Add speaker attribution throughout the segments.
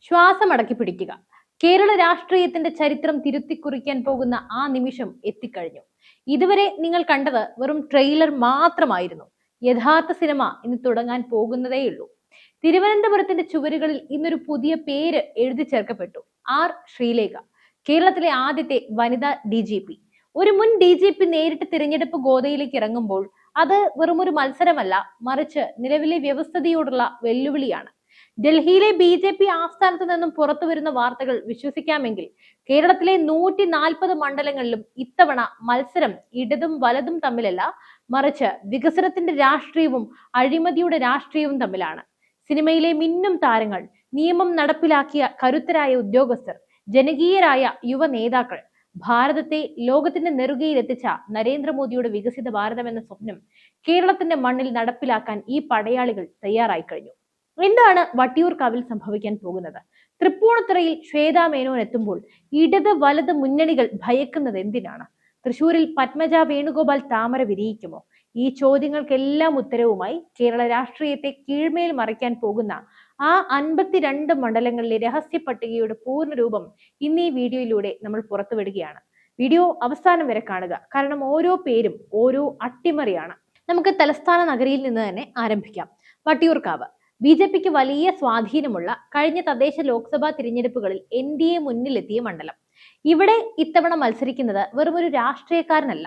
Speaker 1: ശ്വാസമടക്കി പിടിക്കുക. കേരള രാഷ്ട്രീയത്തിന്റെ ചരിത്രം തിരുത്തിക്കുറിക്കാൻ പോകുന്ന ആ നിമിഷം എത്തിക്കഴിഞ്ഞു. ഇതുവരെ നിങ്ങൾ കണ്ടത് വെറും ട്രെയിലർ മാത്രമായിരുന്നു. യഥാർത്ഥ സിനിമ ഇന്ന് തുടങ്ങാൻ പോകുന്നതേയുള്ളൂ. തിരുവനന്തപുരത്തിന്റെ ചുവരുകളിൽ ഇന്നൊരു പുതിയ പേര് എഴുതി ചേർക്കപ്പെട്ടു. ആർ ശ്രീലേഖ, കേരളത്തിലെ ആദ്യത്തെ വനിതാ DGP. ഒരു മുൻ DGP നേരിട്ട് തിരഞ്ഞെടുപ്പ് ഗോതയിലേക്ക് ഇറങ്ങുമ്പോൾ അത് വെറുമൊരു മത്സരമല്ല, മറിച്ച് നിലവിലെ വ്യവസ്ഥിതിയോടുള്ള വെല്ലുവിളിയാണ്. ഡൽഹിയിലെ BJP ആസ്ഥാനത്ത് നിന്നും പുറത്തു വരുന്ന വാർത്തകൾ വിശ്വസിക്കാമെങ്കിൽ കേരളത്തിലെ 140 മണ്ഡലങ്ങളിലും ഇത്തവണ മത്സരം ഇടതും വലതും തമ്മിലല്ല, മറിച്ച് വികസനത്തിന്റെ രാഷ്ട്രീയവും അഴിമതിയുടെ രാഷ്ട്രീയവും തമ്മിലാണ്. സിനിമയിലെ മിന്നും താരങ്ങൾ, നിയമം നടപ്പിലാക്കിയ കരുത്തരായ ഉദ്യോഗസ്ഥർ, ജനകീയരായ യുവ നേതാക്കൾ, ഭാരതത്തെ ലോകത്തിന്റെ നെറുകയിലെത്തിച്ച നരേന്ദ്രമോദിയുടെ വികസിത ഭാരതം എന്ന സ്വപ്നം കേരളത്തിന്റെ മണ്ണിൽ നടപ്പിലാക്കാൻ ഈ പടയാളികൾ തയ്യാറായി കഴിഞ്ഞു. എന്താണ് വട്ടിയൂർക്കാവിൽ സംഭവിക്കാൻ പോകുന്നത്? തൃപ്പൂണിത്തുറയിൽ ശ്വേതാ മേനോൻ എത്തുമ്പോൾ ഇടത് വലത് മുന്നണികൾ ഭയക്കുന്നത് എന്തിനാണ്? തൃശൂരിൽ പത്മജ വേണുഗോപാൽ താമര വിരിയിക്കുമോ? ഈ ചോദ്യങ്ങൾക്കെല്ലാം ഉത്തരവുമായി കേരള രാഷ്ട്രീയത്തെ കീഴ്മേൽ മറിക്കാൻ പോകുന്ന ആ 52 മണ്ഡലങ്ങളിലെ രഹസ്യ പട്ടികയുടെ പൂർണ്ണരൂപം ഇന്ന് ഈ വീഡിയോയിലൂടെ നമ്മൾ പുറത്തുവിടുകയാണ്. വീഡിയോ അവസാനം വരെ കാണുക, കാരണം ഓരോ പേരും ഓരോ അട്ടിമറിയാണ്. നമുക്ക് തലസ്ഥാന നഗരിയിൽ നിന്ന് തന്നെ ആരംഭിക്കാം. വട്ടിയൂർക്കാവ് BJPക്ക് വലിയ സ്വാധീനമുള്ള കഴിഞ്ഞ തദ്ദേശ ലോക്സഭാ തിരഞ്ഞെടുപ്പുകളിൽ NDA മുന്നിലെത്തിയ മണ്ഡലം. ഇവിടെ ഇത്തവണ മത്സരിക്കുന്നത് വെറുമൊരു രാഷ്ട്രീയക്കാരനല്ല,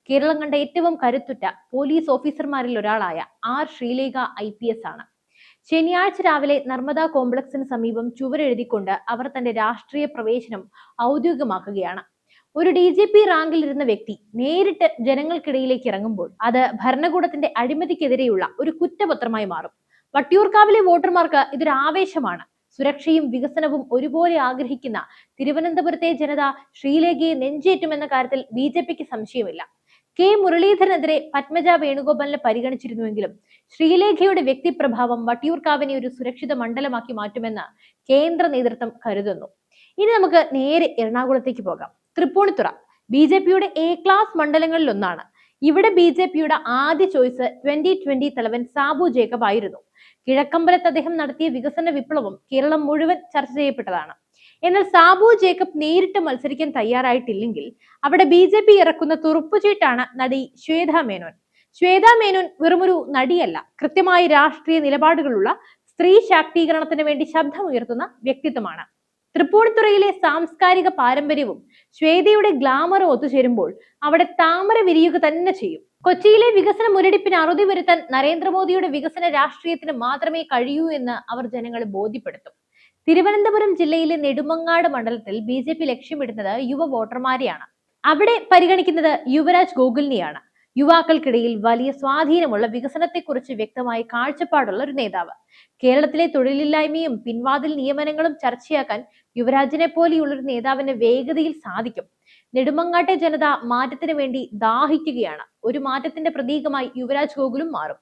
Speaker 1: കേരളം കണ്ട ഏറ്റവും കരുത്തുറ്റ പോലീസ് ഓഫീസർമാരിൽ ഒരാളായ ആർ ശ്രീലേഖ IPS ആണ്. ശനിയാഴ്ച രാവിലെ നർമ്മദ കോംപ്ലക്സിന് സമീപം ചുവരെഴുതിക്കൊണ്ട് അവർ തന്റെ രാഷ്ട്രീയ പ്രവേശനം ഔദ്യോഗികമാക്കുകയാണ്. ഒരു DGP റാങ്കിൽ ഇരുന്ന വ്യക്തി നേരിട്ട് ജനങ്ങൾക്കിടയിലേക്ക് ഇറങ്ങുമ്പോൾ അത് ഭരണകൂടത്തിന്റെ അഴിമതിക്കെതിരെയുള്ള ഒരു കുറ്റപത്രമായി മാറും. വട്ടിയൂർക്കാവിലെ വോട്ടർമാർക്ക് ഇതൊരു ആവേശമാണ്. സുരക്ഷയും വികസനവും ഒരുപോലെ ആഗ്രഹിക്കുന്ന തിരുവനന്തപുരത്തെ ജനത ശ്രീലേഖയെ നെഞ്ചേറ്റുമെന്ന കാര്യത്തിൽ BJPക്ക് സംശയമില്ല. K മുരളീധരനെതിരെ പത്മജ വേണുഗോപാലിനെ പരിഗണിച്ചിരുന്നുവെങ്കിലും ശ്രീലേഖയുടെ വ്യക്തിപ്രഭാവം വട്ടിയൂർക്കാവിനെ ഒരു സുരക്ഷിത മണ്ഡലമാക്കി മാറ്റുമെന്ന് കേന്ദ്ര നേതൃത്വം കരുതുന്നു. ഇനി നമുക്ക് നേരെ എറണാകുളത്തേക്ക് പോകാം. തൃപ്പൂണിത്തുറ BJPയുടെ A ക്ലാസ് മണ്ഡലങ്ങളിൽ ഒന്നാണ്. ഇവിടെ BJPയുടെ ആദ്യ ചോയ്സ് 2020 തലവൻ സാബു ജേക്കബ് ആയിരുന്നു. കിഴക്കമ്പലത്ത് അദ്ദേഹം നടത്തിയ വികസന വിപ്ലവം കേരളം മുഴുവൻ ചർച്ച ചെയ്യപ്പെട്ടതാണ്. എന്നാൽ സാബു ജേക്കബ് നേരിട്ട് മത്സരിക്കാൻ തയ്യാറായിട്ടില്ലെങ്കിൽ അവിടെ BJP ഇറക്കുന്ന തുറുപ്പുചീട്ടാണ് നടി ശ്വേതാ മേനോൻ. ശ്വേതാ മേനോൻ വെറുമൊരു നടിയല്ല, കൃത്യമായ രാഷ്ട്രീയ നിലപാടുകളുള്ള സ്ത്രീ ശാക്തീകരണത്തിന് വേണ്ടി ശബ്ദമുയർത്തുന്ന വ്യക്തിത്വമാണ്. തൃപ്പൂണിത്തുറയിലെ സാംസ്കാരിക പാരമ്പര്യവും ശ്വേതയുടെ ഗ്ലാമറും ഒത്തുചേരുമ്പോൾ അവിടെ താമര വിരിയുക തന്നെ ചെയ്യും. കൊച്ചിയിലെ വികസന മുരടിപ്പിന് അറുതി വരുത്താൻ നരേന്ദ്രമോദിയുടെ വികസന രാഷ്ട്രീയത്തിന് മാത്രമേ കഴിയൂ എന്ന് അവർ ജനങ്ങളെ ബോധ്യപ്പെടുത്തും. തിരുവനന്തപുരം ജില്ലയിലെ നെടുമങ്ങാട് മണ്ഡലത്തിൽ BJP ലക്ഷ്യമിടുന്നത് യുവ വോട്ടർമാരെയാണ്. അവിടെ പരിഗണിക്കുന്നത് യുവരാജ് ഗോകുലിനെയാണ്. യുവാക്കൾക്കിടയിൽ വലിയ സ്വാധീനമുള്ള വികസനത്തെക്കുറിച്ച് വ്യക്തമായ കാഴ്ചപ്പാടുള്ള ഒരു നേതാവ്. കേരളത്തിലെ തൊഴിലില്ലായ്മയും പിൻവാതിൽ നിയമനങ്ങളും ചർച്ചയാക്കാൻ യുവരാജിനെ പോലെയുള്ളൊരു നേതാവിന് വേഗതയിൽ സാധിക്കും. നെടുമങ്ങാട്ടെ ജനത മാറ്റത്തിന് വേണ്ടി ദാഹിക്കുകയാണ്. ഒരു മാറ്റത്തിന്റെ പ്രതീകമായി യുവരാജ് ഗോകുലും മാറും.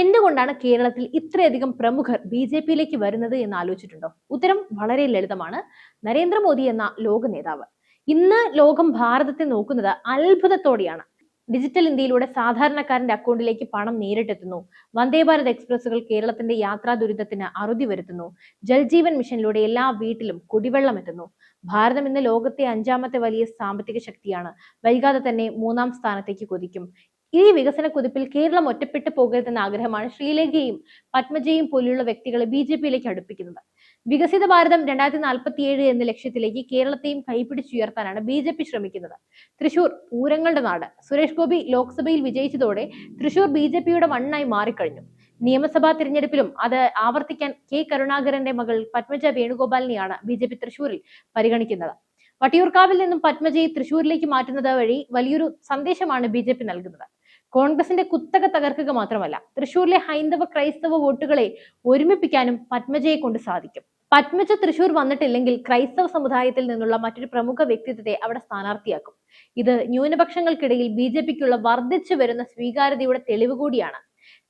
Speaker 1: എന്തുകൊണ്ടാണ് കേരളത്തിൽ ഇത്രയധികം പ്രമുഖർ BJPയിലേക്ക് വരുന്നത് എന്ന് ആലോചിച്ചിട്ടുണ്ടോ? ഉത്തരം വളരെ ലളിതമാണ്. നരേന്ദ്രമോദി എന്ന ലോക നേതാവ്. ഇന്ന് ലോകം ഭാരതത്തെ നോക്കുന്നത് അത്ഭുതത്തോടെയാണ്. ഡിജിറ്റൽ ഇന്ത്യയിലൂടെ സാധാരണക്കാരന്റെ അക്കൗണ്ടിലേക്ക് പണം നേരിട്ടെത്തുന്നു. വന്ദേ ഭാരത് എക്സ്പ്രസുകൾ കേരളത്തിന്റെ യാത്രാ ദുരിതത്തിന് അറുതി വരുത്തുന്നു. ജൽജീവൻ മിഷനിലൂടെ എല്ലാ വീട്ടിലും കുടിവെള്ളം എത്തുന്നു. ഭാരതം ഇന്ന് ലോകത്തെ 5ാമത്തെ വലിയ സാമ്പത്തിക ശക്തിയാണ്. വൈകാതെ തന്നെ 3ാം സ്ഥാനത്തേക്ക് കുതിക്കും. ഈ വികസന കുതിപ്പിൽ കേരളം ഒറ്റപ്പെട്ടു പോകരുതെന്ന ആഗ്രഹമാണ് ശ്രീലേഖയും പത്മജയും പോലെയുള്ള വ്യക്തികളെ BJPയിലേക്ക് അടുപ്പിക്കുന്നത്. വികസിത ഭാരതം 2047 എന്ന ലക്ഷ്യത്തിലേക്ക് കേരളത്തെയും കൈപിടിച്ചുയർത്താനാണ് BJP ശ്രമിക്കുന്നത്. തൃശൂർ പൂരങ്ങളുടെ നാട്. സുരേഷ് ഗോപി ലോക്സഭയിൽ വിജയിച്ചതോടെ തൃശൂർ BJPയുടെ മണ്ണായി മാറിക്കഴിഞ്ഞു. നിയമസഭാ തിരഞ്ഞെടുപ്പിലും അത് ആവർത്തിക്കാൻ K കരുണാകരന്റെ മകൾ പത്മജ വേണുഗോപാലിനെയാണ് BJP തൃശൂരിൽ പരിഗണിക്കുന്നത്. വട്ടിയൂർക്കാവിൽ നിന്നും പത്മജയെ തൃശൂരിലേക്ക് മാറ്റുന്നത് വഴി വലിയൊരു സന്ദേശമാണ് BJP നൽകുന്നത്. കോൺഗ്രസിന്റെ കുത്തക തകർക്കുക മാത്രമല്ല, തൃശൂരിലെ ഹൈന്ദവ ക്രൈസ്തവ വോട്ടുകളെ ഒരുമിപ്പിക്കാനും പത്മജയെ കൊണ്ട് സാധിക്കും. പത്മജ തൃശൂർ വന്നിട്ടില്ലെങ്കിൽ ക്രൈസ്തവ സമുദായത്തിൽ നിന്നുള്ള മറ്റൊരു പ്രമുഖ വ്യക്തിത്വത്തെ അവിടെ സ്ഥാനാർത്ഥിയാക്കും. ഇത് ന്യൂനപക്ഷങ്ങൾക്കിടയിൽ BJPക്കുള്ള വർദ്ധിച്ചു വരുന്ന സ്വീകാര്യതയുടെ തെളിവ് കൂടിയാണ്.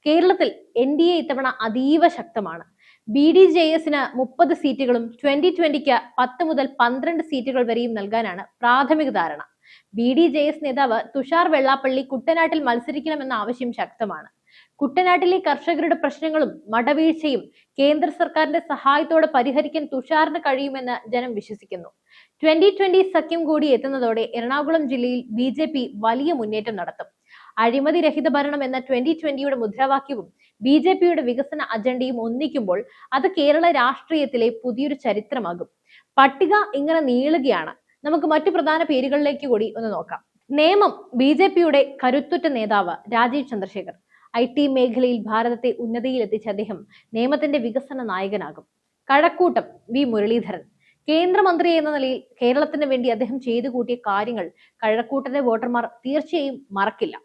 Speaker 1: കേരളത്തിൽ NDA ഇത്തവണ അതീവ ശക്തമാണ്. BDJSന് 30 സീറ്റുകളും 2020ക്ക് 10 മുതൽ 12 സീറ്റുകൾ വരെയും നൽകാനാണ് പ്രാഥമിക ധാരണ. BDJS നേതാവ് തുഷാർ വെള്ളാപ്പള്ളി കുട്ടനാട്ടിൽ മത്സരിക്കണമെന്ന ആവശ്യം ശക്തമാണ്. കുട്ടനാട്ടിലെ കർഷകരുടെ പ്രശ്നങ്ങളും മടവീഴ്ചയും കേന്ദ്ര സർക്കാരിന്റെ സഹായത്തോടെ പരിഹരിക്കാൻ തുഷാറിന് കഴിയുമെന്ന് ജനം വിശ്വസിക്കുന്നു. 2020 സഖ്യം കൂടി എത്തുന്നതോടെ എറണാകുളം ജില്ലയിൽ BJP വലിയ മുന്നേറ്റം നടത്തും. അഴിമതി രഹിത ഭരണം എന്ന 2020യുടെ മുദ്രാവാക്യവും BJPയുടെ വികസന അജണ്ടയും ഒന്നിക്കുമ്പോൾ അത് കേരള രാഷ്ട്രീയത്തിലെ പുതിയൊരു ചരിത്രമാകും. പട്ടിക ഇങ്ങനെ നീളുകയാണ്. നമുക്ക് മറ്റു പ്രധാന പേരുകളിലേക്ക് കൂടി ഒന്ന് നോക്കാം. നേമം BJPയുടെ കരുത്തുറ്റ നേതാവ് രാജീവ് ചന്ദ്രശേഖർ. IT മേഖലയിൽ ഭാരതത്തെ ഉന്നതിയിലെത്തിച്ച അദ്ദേഹം നേമത്തിന്റെ വികസന നായകനാകും. കഴക്കൂട്ടം V മുരളീധരൻ. കേന്ദ്രമന്ത്രി എന്ന നിലയിൽ കേരളത്തിന് വേണ്ടി അദ്ദേഹം ചെയ്തു കൂട്ടിയ കാര്യങ്ങൾ കഴക്കൂട്ടത്തെ വോട്ടർമാർ തീർച്ചയായും മറക്കില്ല.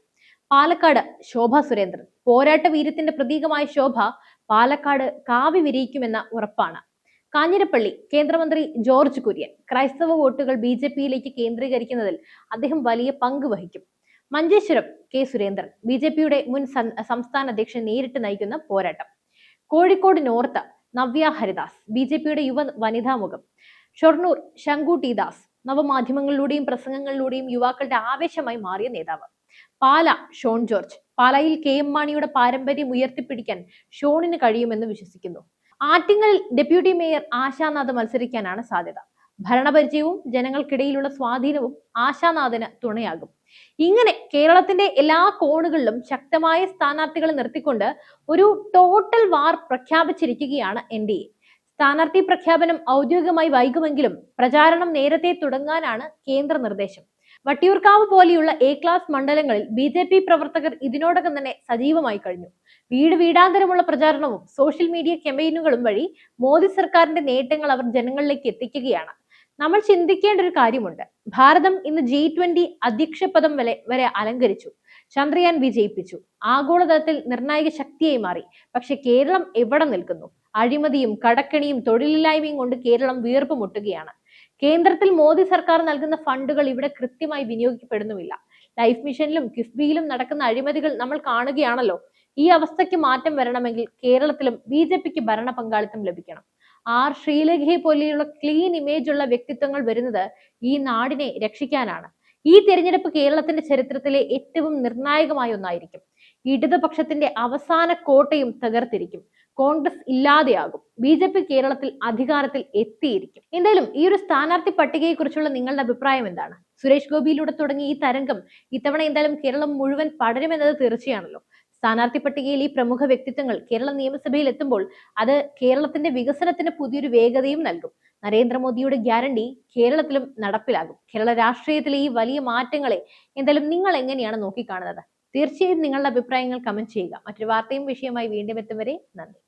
Speaker 1: പാലക്കാട് ശോഭ സുരേന്ദ്രൻ. പോരാട്ട വീര്യത്തിന്റെ പ്രതീകമായ ശോഭ പാലക്കാട് കാവി വിരിയിക്കുമെന്ന ഉറപ്പാണ്. കാഞ്ഞിരപ്പള്ളി കേന്ദ്രമന്ത്രി ജോർജ് കുര്യൻ. ക്രൈസ്തവ വോട്ടുകൾ BJPയിലേക്ക് കേന്ദ്രീകരിക്കുന്നതിൽ അദ്ദേഹം വലിയ പങ്ക് വഹിക്കും. മഞ്ചേശ്വരം K സുരേന്ദ്രൻ. BJPയുടെ മുൻ സംസ്ഥാന അധ്യക്ഷൻ നേരിട്ട് നയിക്കുന്ന പോരാട്ടം. കോഴിക്കോട് നോർത്ത് നവ്യ ഹരിദാസ്. BJPയുടെ യുവ വനിതാ മുഖം. ഷൊർണൂർ ശങ്കു ടി ദാസ്. നവമാധ്യമങ്ങളിലൂടെയും പ്രസംഗങ്ങളിലൂടെയും യുവാക്കളുടെ ആവേശമായി മാറിയ നേതാവ്. പാല ഷോൺ ജോർജ്. പാലായിൽ KM മാണിയുടെ പാരമ്പര്യം ഉയർത്തിപ്പിടിക്കാൻ ഷോണിന് കഴിയുമെന്ന് വിശ്വസിക്കുന്നു. ആറ്റിങ്ങൽ ഡെപ്യൂട്ടി മേയർ ആശാനാഥ് മത്സരിക്കാനാണ് സാധ്യത. ഭരണപരിചയവും ജനങ്ങൾക്കിടയിലുള്ള സ്വാധീനവും ആശാനാഥിന് തുണയാകും. ഇങ്ങനെ കേരളത്തിന്റെ എല്ലാ കോണുകളിലും ശക്തമായ സ്ഥാനാർത്ഥികളെ നിർത്തിക്കൊണ്ട് ഒരു ടോട്ടൽ വാർ പ്രഖ്യാപിച്ചിരിക്കുകയാണ് NDA. സ്ഥാനാർത്ഥി പ്രഖ്യാപനം ഔദ്യോഗികമായി വൈകുമെങ്കിലും പ്രചാരണം നേരത്തെ തുടങ്ങാനാണ് കേന്ദ്ര നിർദ്ദേശം. വട്ടിയൂർക്കാവ് പോലെയുള്ള A ക്ലാസ് മണ്ഡലങ്ങളിൽ BJP പ്രവർത്തകർ ഇതിനോടകം തന്നെ സജീവമായി കഴിഞ്ഞു. വീട് വീടാന്തരമുള്ള പ്രചാരണവും സോഷ്യൽ മീഡിയ ക്യാമ്പയിനുകളും വഴി മോദി സർക്കാരിന്റെ നേട്ടങ്ങൾ അവർ ജനങ്ങളിലേക്ക് എത്തിക്കുകയാണ്. നമ്മൾ ചിന്തിക്കേണ്ട ഒരു കാര്യമുണ്ട്. ഭാരതം ഇന്ന് G20 അധ്യക്ഷ പദം വരെ അലങ്കരിച്ചു. ചന്ദ്രയാൻ വിജയിപ്പിച്ചു. ആഗോളതലത്തിൽ നിർണായക ശക്തിയായി മാറി. പക്ഷെ കേരളം എവിടെ നിൽക്കുന്നു? അഴിമതിയും കടക്കെണിയും തൊഴിലില്ലായ്മയും കൊണ്ട് കേരളം വീർപ്പ് മുട്ടുകയാണ്. കേന്ദ്രത്തിൽ മോദി സർക്കാർ നൽകുന്ന ഫണ്ടുകൾ ഇവിടെ കൃത്യമായി വിനിയോഗിക്കപ്പെടുന്നുമില്ല. ലൈഫ് മിഷനിലും കിഫ്ബിയിലും നടക്കുന്ന അഴിമതികൾ നമ്മൾ കാണുകയാണല്ലോ. ഈ അവസ്ഥയ്ക്ക് മാറ്റം വരണമെങ്കിൽ കേരളത്തിലും BJPക്ക് ഭരണ പങ്കാളിത്തം ലഭിക്കണം. R ശ്രീലേഖയെ പോലെയുള്ള ക്ലീൻ ഇമേജ് ഉള്ള വ്യക്തിത്വങ്ങൾ വരുന്നത് ഈ നാടിനെ രക്ഷിക്കാനാണ്. ഈ തെരഞ്ഞെടുപ്പ് കേരളത്തിന്റെ ചരിത്രത്തിലെ ഏറ്റവും നിർണായകമായ ഒന്നായിരിക്കും. ഇടതുപക്ഷത്തിന്റെ അവസാന കോട്ടയും തകർത്തിരിക്കും. കോൺഗ്രസ് ഇല്ലാതെയാകും. BJP കേരളത്തിൽ അധികാരത്തിൽ എത്തിയിരിക്കും. എന്തായാലും ഈ ഒരു സ്ഥാനാർത്ഥി പട്ടികയെ കുറിച്ചുള്ള നിങ്ങളുടെ അഭിപ്രായം എന്താണ്? സുരേഷ് ഗോപിയിലൂടെ തുടങ്ങിയ ഈ തരംഗം ഇത്തവണ എന്തായാലും കേരളം മുഴുവൻ പടരുമെന്നത് തീർച്ചയാണല്ലോ. സ്ഥാനാർത്ഥി പട്ടികയിൽ ഈ പ്രമുഖ വ്യക്തിത്വങ്ങൾ കേരള നിയമസഭയിൽ എത്തുമ്പോൾ അത് കേരളത്തിന്റെ വികസനത്തിന് പുതിയൊരു വേഗതയും നൽകും. നരേന്ദ്രമോദിയുടെ ഗ്യാരണ്ടി കേരളത്തിലും നടപ്പിലാകും. കേരള രാഷ്ട്രീയത്തിലെ ഈ വലിയ മാറ്റങ്ങളെ എന്തായാലും നിങ്ങൾ എങ്ങനെയാണ് നോക്കിക്കാണുന്നത്? തീർച്ചയായും നിങ്ങളുടെ അഭിപ്രായങ്ങൾ കമന്റ് ചെയ്യുക. മറ്റൊരു വാർത്തയും വിഷയമായി വീണ്ടും എത്തും വരെ നന്ദി.